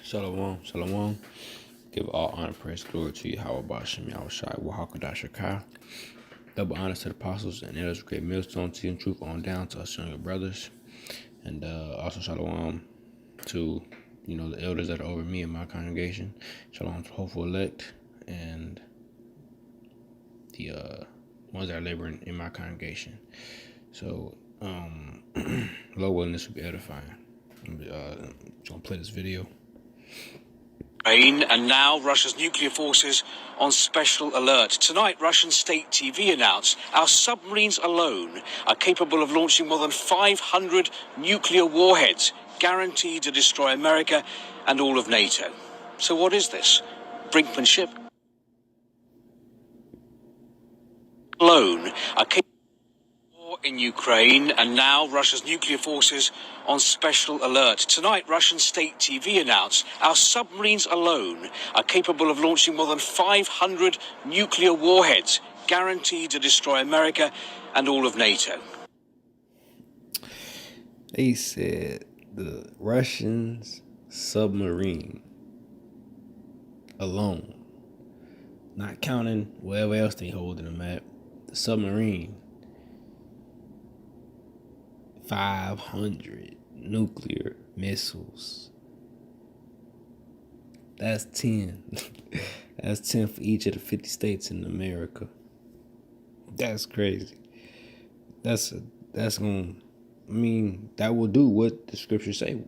Shalom, shalom. Give all honor, praise, glory to you, How about Shem Yahushai, Wahakadash Shakah. Double honor to the apostles and elders, great millstone, teaching truth on down to us younger brothers. And also shalom to, the elders that are over me and my congregation. Shalom to hopeful elect and the ones that are laboring in my congregation. So, Lord willing, this will be edifying. I'm gonna play this video. And now Russia's nuclear forces on special alert. Tonight, Russian state TV announced our submarines alone are capable of launching more than 500 nuclear warheads, guaranteed to destroy America and all of NATO. So what is this? Brinkmanship? Alone are capable in Ukraine, and now Russia's nuclear forces on special alert. Tonight, Russian state TV announced our submarines alone are capable of launching more than 500 nuclear warheads, guaranteed to destroy America and all of NATO. They said the Russians submarine alone, not counting wherever else they hold in the map, the submarine, 500 nuclear missiles. That's 10. That's 10 for each of the 50 states in America. That's crazy. That will do what the scriptures say,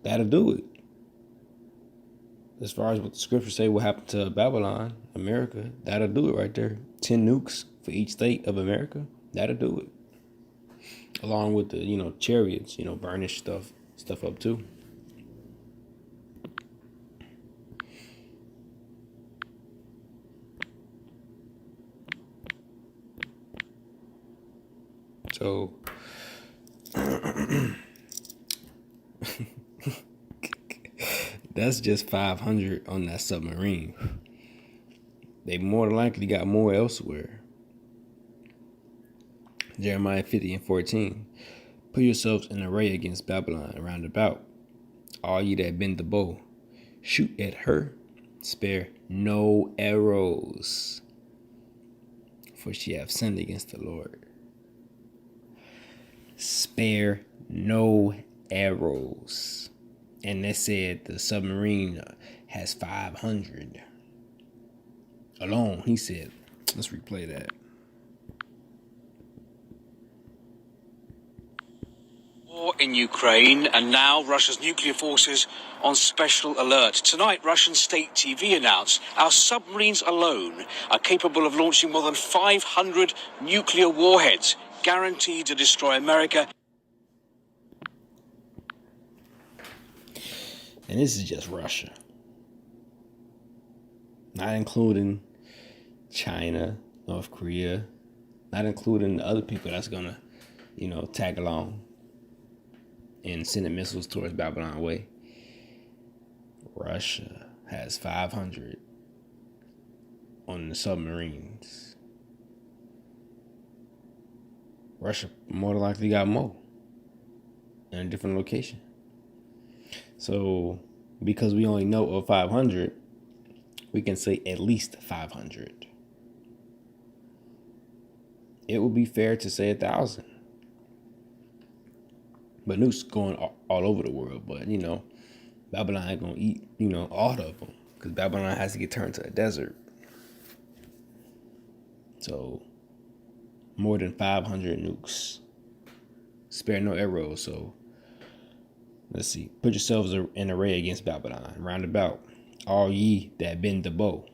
that'll do it. As far as what the scriptures say will happen to Babylon, America, that'll do it right there. 10 nukes for each state of America, that'll do it. Along with the, chariots, burnish stuff up too. So, that's just 500 on that submarine. They more than likely got more elsewhere. Jeremiah 50:14. Put yourselves in array against Babylon round about, all ye that bend the bow. Shoot at her, spare no arrows, for she hath sinned against the Lord. Spare no arrows. And they said the submarine has 500 alone. He said, let's replay that. In Ukraine, and now Russia's nuclear forces on special alert. Tonight, Russian state TV announced our submarines alone are capable of launching more than 500 nuclear warheads, guaranteed to destroy America. And this is just Russia, not including China, North Korea, not including the other people that's gonna, tag along and sending missiles towards Babylon way. Russia has 500 on the submarines. Russia more than likely got more in a different location. So, because we only know of 500, we can say at least 500. It would be fair to say 1,000. But nukes going all over the world. But, Babylon ain't going to eat, all of them. Because Babylon has to get turned to a desert. So, more than 500 nukes. Spare no arrows. So, let's see. Put yourselves in array against Babylon. Round about, all ye that bend the bow.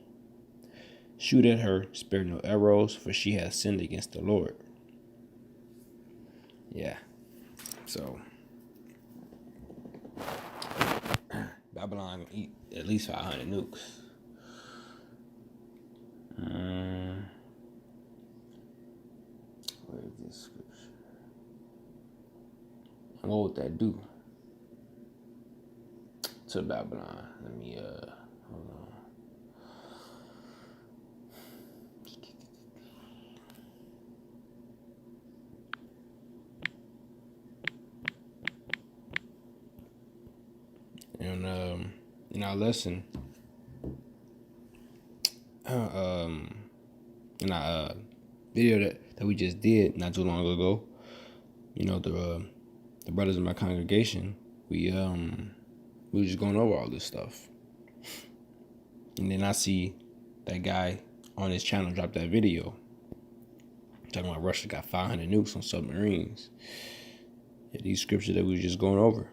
Shoot at her, spare no arrows, for she has sinned against the Lord. Yeah. So, Babylon eat at least 500 nukes. Where is this scripture? And what would that do to Babylon? Let me, hold on. And in our lesson, in our video that we just did not too long ago, the brothers in my congregation, we were just going over all this stuff, and then I see that guy on his channel drop that video talking about Russia got 500 nukes on submarines. Yeah, these scriptures that we were just going over.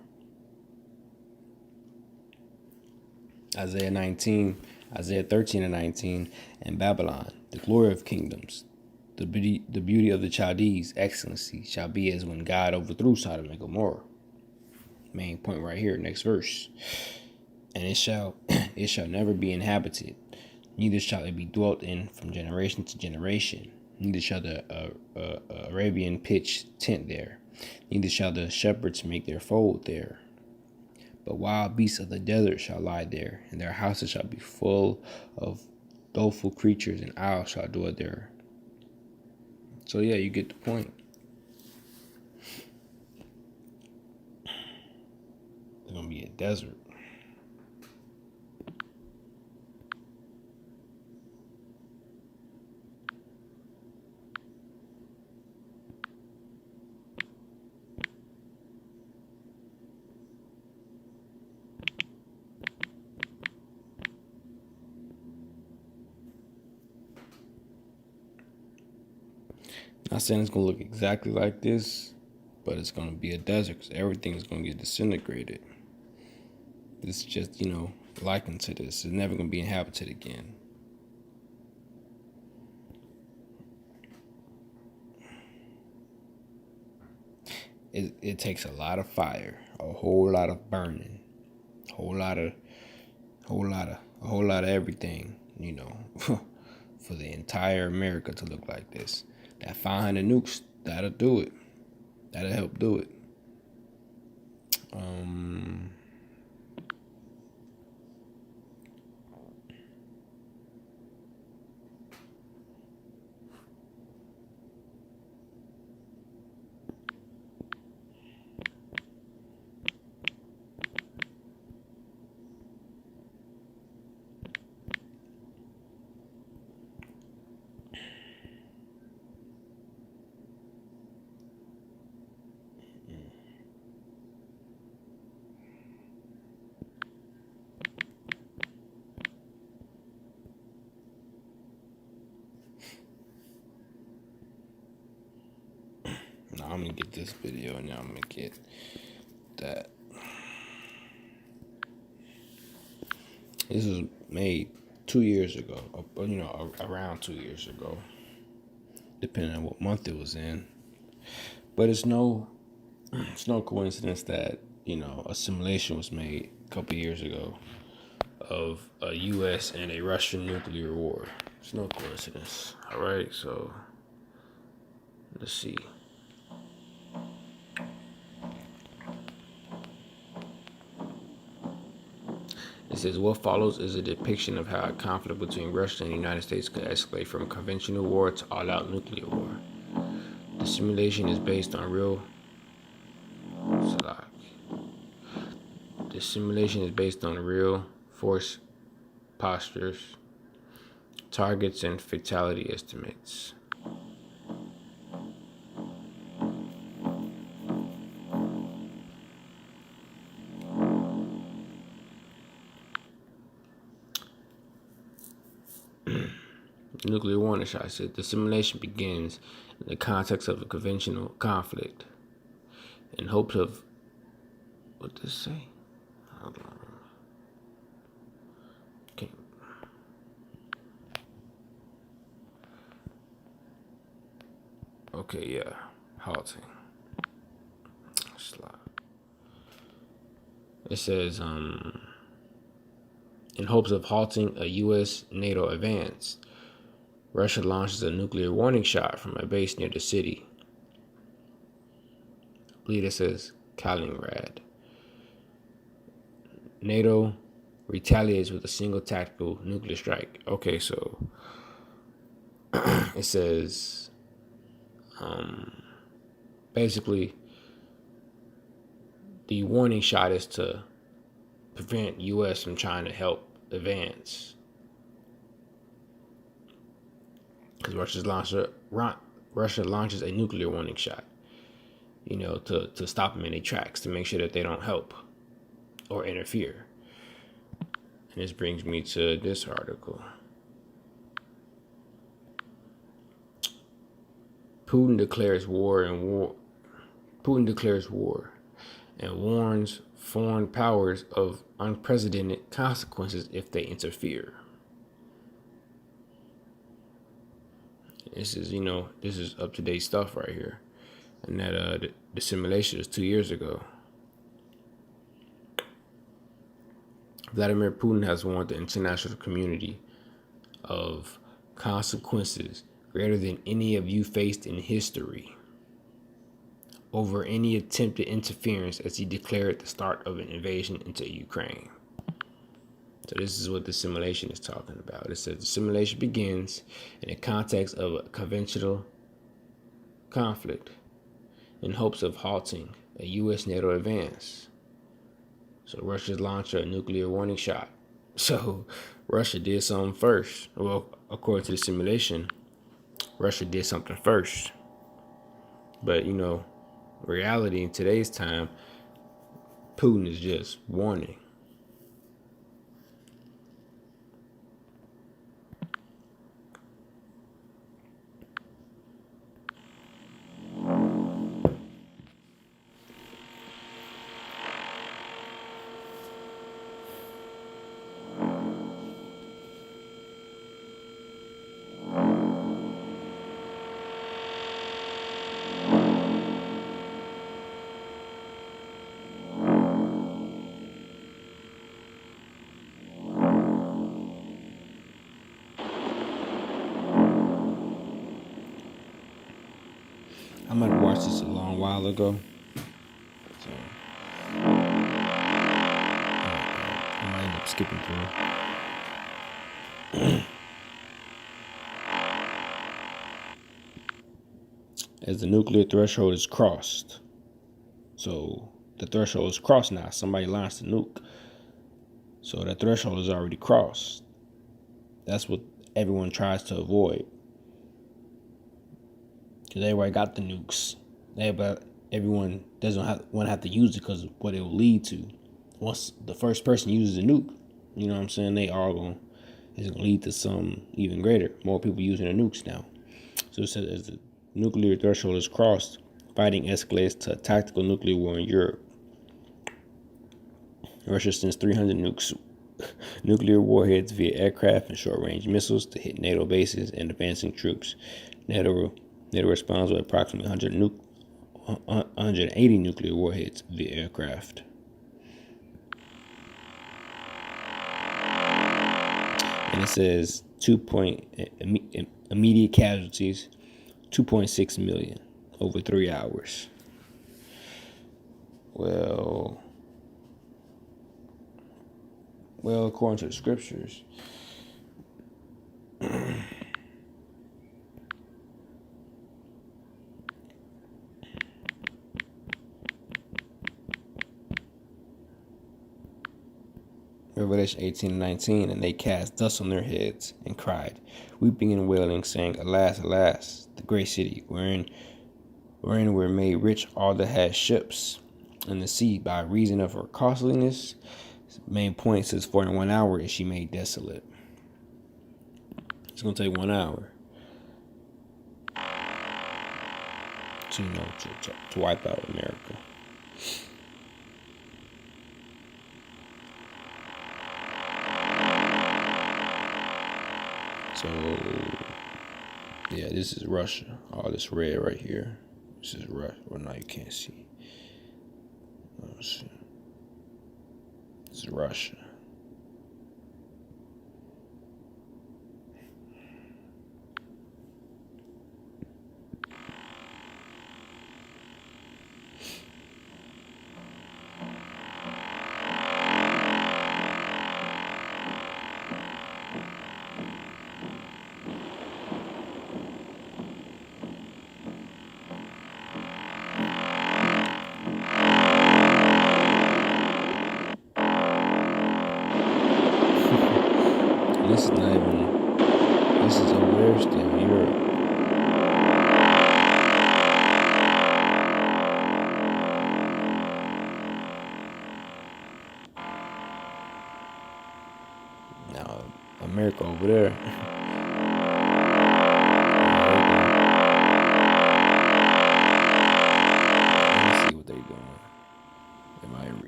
Isaiah 19, Isaiah 13 and 19, and Babylon, the glory of kingdoms, the beauty of the Chaldees, excellency, shall be as when God overthrew Sodom and Gomorrah. Main point right here, next verse. And it shall never be inhabited, neither shall it be dwelt in from generation to generation. Neither shall the Arabian pitch tent there, neither shall the shepherds make their fold there. But wild beasts of the desert shall lie there, and their houses shall be full of doleful creatures, and owls shall dwell there. So yeah, you get the point. It's gonna be a desert. Not saying it's gonna look exactly like this, but it's gonna be a desert because everything's gonna get disintegrated. This is just, likened to this. It's never gonna be inhabited again. It takes a lot of fire, a whole lot of burning, a whole lot of everything, for the entire America to look like this. That 500 nukes, that'll do it. That'll help do it. Now I'm gonna get this video, and now I'm gonna get that. This was made 2 years ago, around 2 years ago, depending on what month it was in. But it's no coincidence that a simulation was made a couple years ago of a U.S. and a Russian nuclear war. It's no coincidence. All right, so let's see. It says, what follows is a depiction of how a conflict between Russia and the United States could escalate from conventional war to all-out nuclear war. The simulation is based on real force postures, targets, and fatality estimates. Nuclear warning shot said the simulation begins in the context of a conventional conflict in hopes of, what does it say? Hold on. Okay. Okay, yeah. Halting. Slide. It says, in hopes of halting a U.S. NATO advance, Russia launches a nuclear warning shot from a base near the city. I believe it says Kaliningrad. NATO retaliates with a single tactical nuclear strike. Okay, so it says basically the warning shot is to prevent U.S. from trying to help advance. Because Russia launches a nuclear warning shot, to stop them in their tracks, to make sure that they don't help or interfere. And this brings me to this article. Putin declares war and warns foreign powers of unprecedented consequences if they interfere. This is up to date stuff right here, and that the simulation is 2 years ago. Vladimir Putin has warned the international community of consequences greater than any of you faced in history over any attempted interference as he declared the start of an invasion into Ukraine. So this is what the simulation is talking about. It says the simulation begins in the context of a conventional conflict in hopes of halting a U.S. NATO advance. So Russia's launched a nuclear warning shot. So Russia did something first. Well, according to the simulation, Russia did something first. But, reality in today's time, Putin is just warning. I might have watched this a long while ago. So I might end up skipping through. As the nuclear threshold is crossed. So the threshold is crossed now. Somebody launched the nuke. So that threshold is already crossed. That's what everyone tries to avoid. Because everybody got the nukes. Everyone doesn't want to have to use it because of what it will lead to. Once the first person uses a nuke, you know what I'm saying, it's going to lead to some even greater. More people using the nukes now. So it says as the nuclear threshold is crossed, fighting escalates to a tactical nuclear war in Europe. Russia sends 300 nuclear warheads via aircraft and short-range missiles to hit NATO bases and advancing troops. NATO responds with approximately 180 nuclear warheads via aircraft. And it says immediate casualties, 2.6 million over 3 hours. Well, according to the scriptures, Revelation 18:19, and they cast dust on their heads and cried, weeping and wailing, saying, Alas, alas, the great city, wherein were made rich all that had ships in the sea by reason of her costliness. Main point says, for in 1 hour is she made desolate. It's going to take 1 hour to wipe out America. So, yeah, this is Russia. All this red right here. This is Russia. Well, now you can't see. Oh, shit. This is Russia. This is not even. This is over there still in Europe. Now, America over there. Let me see what they doing.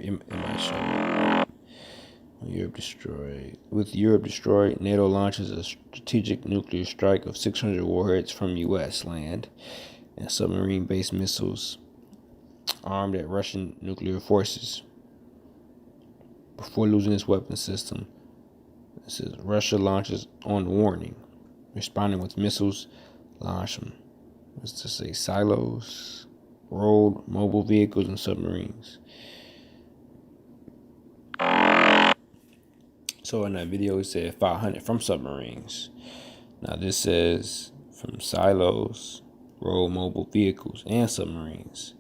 It might show it. With Europe destroyed, NATO launches a strategic nuclear strike of 600 warheads from U.S. land and submarine-based missiles armed at Russian nuclear forces. Before losing its weapon system, it says Russia launches on warning, responding with missiles launched from, let's just say, silos, rolled mobile vehicles, and submarines. So in that video, it said 500 from submarines. Now this says from silos, rolled mobile vehicles, and submarines.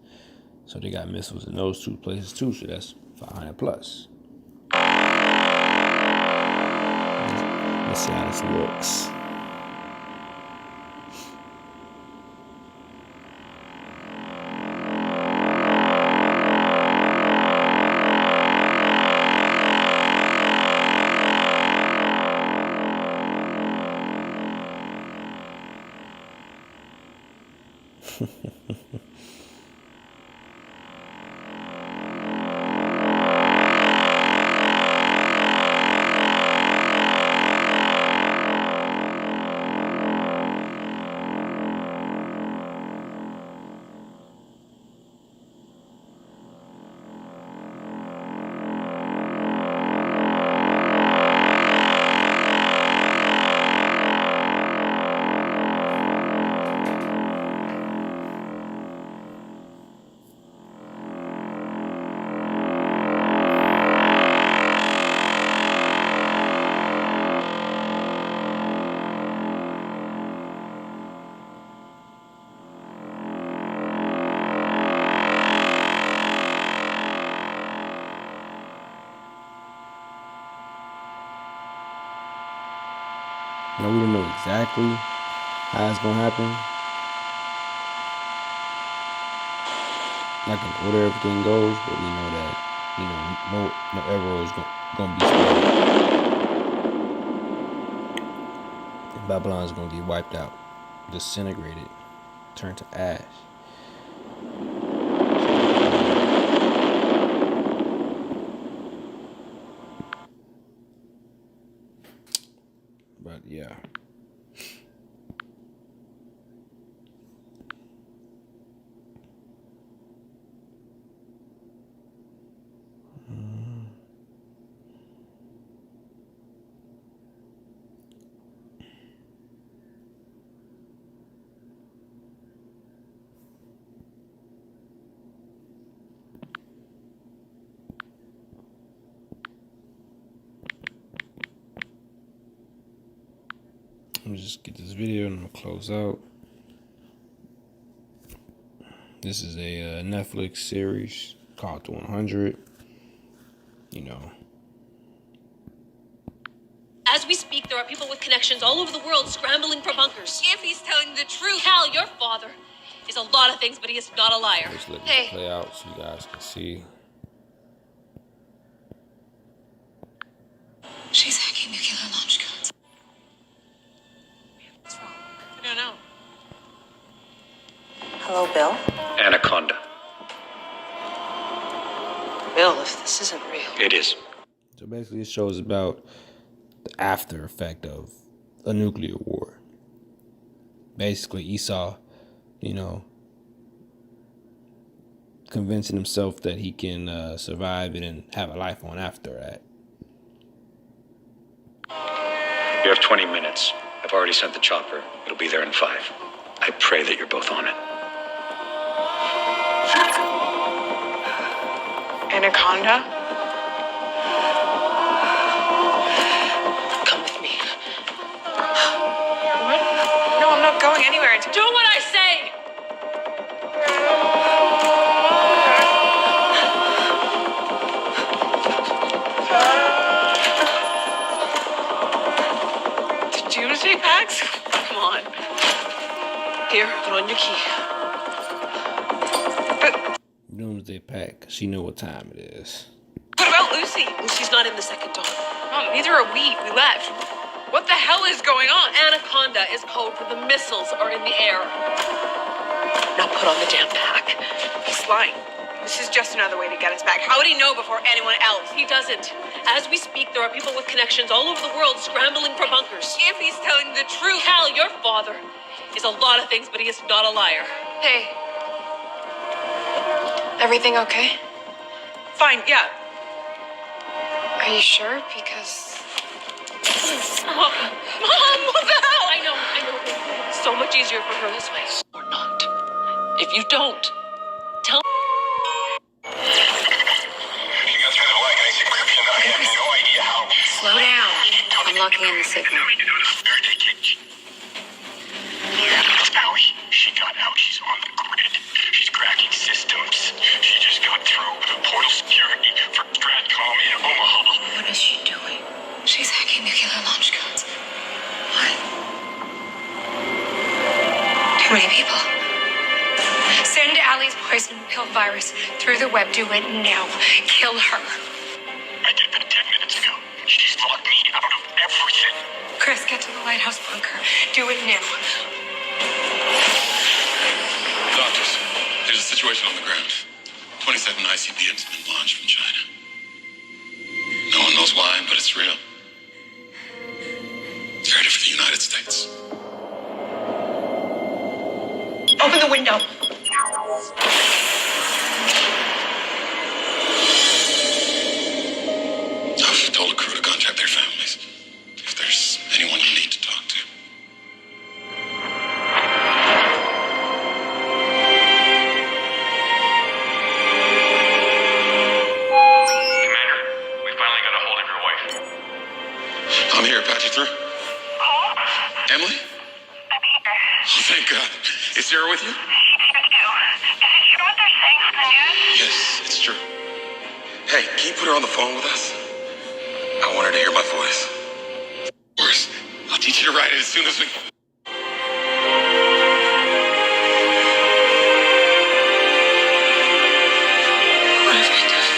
So they got missiles in those two places too. So that's 500 plus. Let's see how this looks. Now we don't know exactly how it's gonna happen. Like in order everything goes, but we know that no arrow is gonna be spared. And Babylon's gonna get wiped out, disintegrated, turned to ash. But yeah. Let me just get this video and I'm gonna close out. This is a Netflix series called The 100. As we speak, there are people with connections all over the world scrambling for bunkers. If he's telling the truth. Cal, your father, is a lot of things, but he is not a liar. Let's let this play out so you guys can see. She's hacking nuclear launch codes. What's wrong? I don't know. Hello, Bill? Anaconda. Bill, if this isn't real. It is. So basically, it shows about the after effect of a nuclear war. Basically, Esau, convincing himself that he can survive it and have a life on after that. You have 20 minutes. I've already sent the chopper. It'll be there in 5. I pray that you're both on it. Anaconda? Come with me. What? No, I'm not going anywhere until... Do what I say! put on your key. Doomsday pack, 'cause she know what time it is. What about Lucy? Lucy's not in the second dawn. Mom, neither are we. We left. What the hell is going on? Anaconda is code for the missiles are in the air. Now put on the damn pack. He's lying. This is just another way to get us back. How would he know before anyone else? He doesn't. As we speak, there are people with connections all over the world scrambling for bunkers. If he's telling the truth. Cal, your father is a lot of things, but he is not a liar. Hey. Everything okay? Fine, yeah. Are you sure? Because Mom, what the hell? I know. It's so much easier for her this way. Or not. If you don't, tell You got through the legacy encryption. I have no idea how. slow down. I'm locking in the signal. Now she got out. She's on the grid. She's cracking systems. She just got through the portal security for Stratcom in Omaha. What is she doing? She's hacking nuclear launch codes. What? Too many people. Send Allie's poison pill virus through the web. Do it now. Kill her. I did that 10 minutes ago. She's locked me out of everything. Chris, get to the lighthouse bunker. Do it now. Doctors, there's a situation on the ground. 27 ICBMs have been launched from China. No one knows why, but it's real. They're headed for the United States. Open the window. I've told the crew to contact their families if there's anyone you need to talk to. Commander, we finally got a hold of your wife. I'm here. Patch you through. Emily? Oh, thank God. Is Sarah with you? Is it true what they're saying on the news? Yes, it's true. Hey, can you put her on the phone with us? I want her to hear my voice. Of course. I'll teach you to write it as soon as we... What have I done?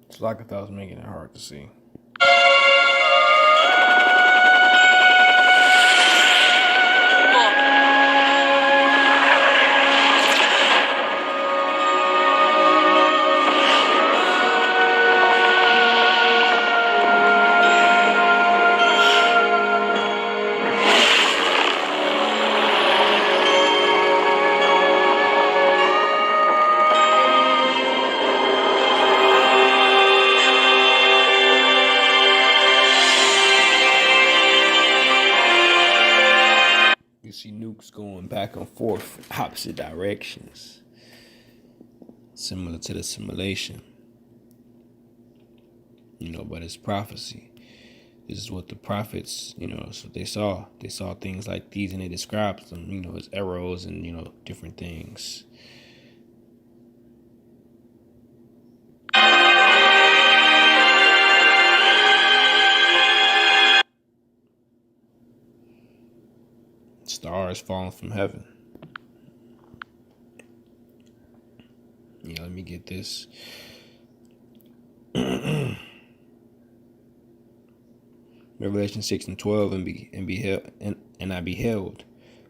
It's like I thought I was making it hard to see. You see nukes going back and forth, opposite directions, similar to the simulation. But it's prophecy. This is what the prophets, so they saw. They saw things like these, and they described them, as arrows and, different things. Stars falling from heaven. Let me get this. Revelation 6:12, and I beheld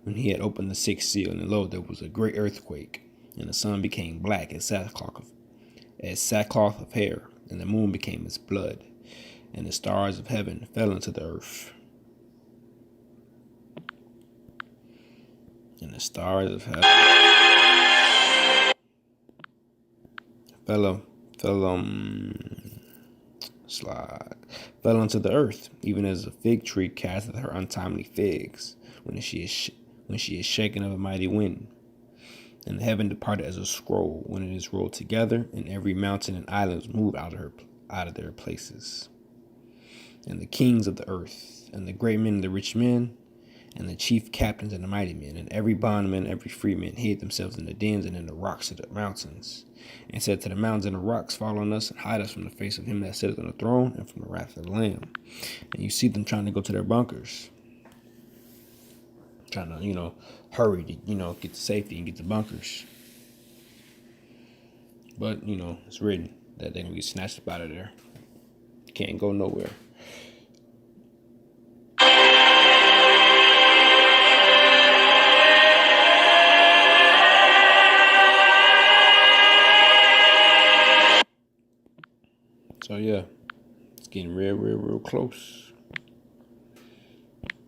when he had opened the sixth seal, and lo, there was a great earthquake, and the sun became black as sackcloth of hair, and the moon became as blood, and the stars of heaven fell into the earth. And the stars of heaven fell unto the earth, even as a fig tree casteth her untimely figs when she is shaken of a mighty wind. And the heaven departed as a scroll when it is rolled together, and every mountain and island was moved out of their places. and the kings of the earth, and the great men and the rich men, and the chief captains and the mighty men, and every bondman, every freeman hid themselves in the dens and in the rocks of the mountains, and said to the mountains and the rocks, fall on us and hide us from the face of him that sitteth on the throne and from the wrath of the Lamb. And you see them trying to go to their bunkers, trying to, hurry to, get to safety and get to bunkers. But, it's written that they're going to get snatched up out of there. Can't go nowhere. So yeah, it's getting real close.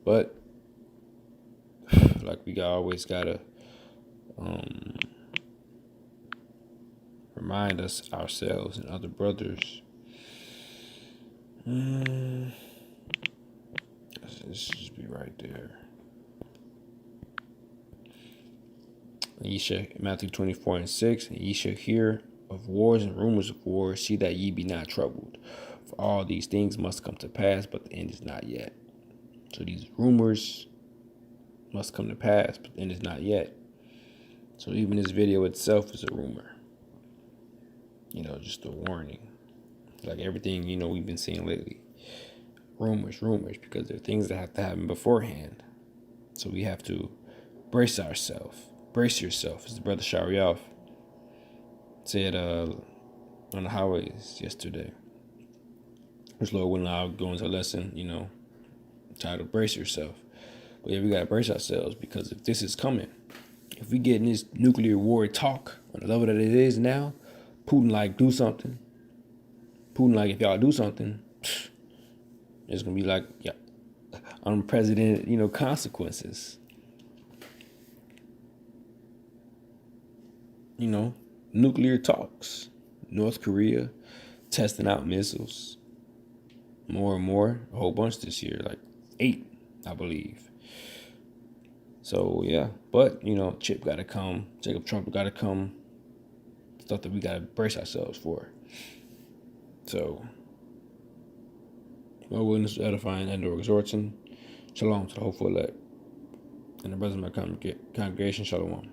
But like we always gotta remind us ourselves and other brothers. This should just be right there. Matthew 24:6, and ye shall hear of wars and rumors of wars. See that ye be not troubled. For all these things must come to pass, but the end is not yet. So these rumors must come to pass, but the end is not yet. So even this video itself is a rumor. Just a warning. Like everything, we've been seeing lately. Rumors, because there are things that have to happen beforehand. So we have to brace ourselves. Brace yourself, as the brother Shariaf said on the highways yesterday. Which Lord willing, I'll go into a lesson, titled Brace Yourself. But yeah, we gotta brace ourselves, because if this is coming, if we get in this nuclear war talk on the level that it is now, Putin do something. Putin if y'all do something, it's gonna be unprecedented, consequences. Nuclear talks. North Korea testing out missiles. More and more, a whole bunch this year, 8, I believe. So yeah, but Chip gotta come, Jacob Trump gotta come. Stuff that we gotta brace ourselves for. So, my witness edifying and or exhorting. Shalom to the hopeful elect and the brothers of my congregation. Shalom.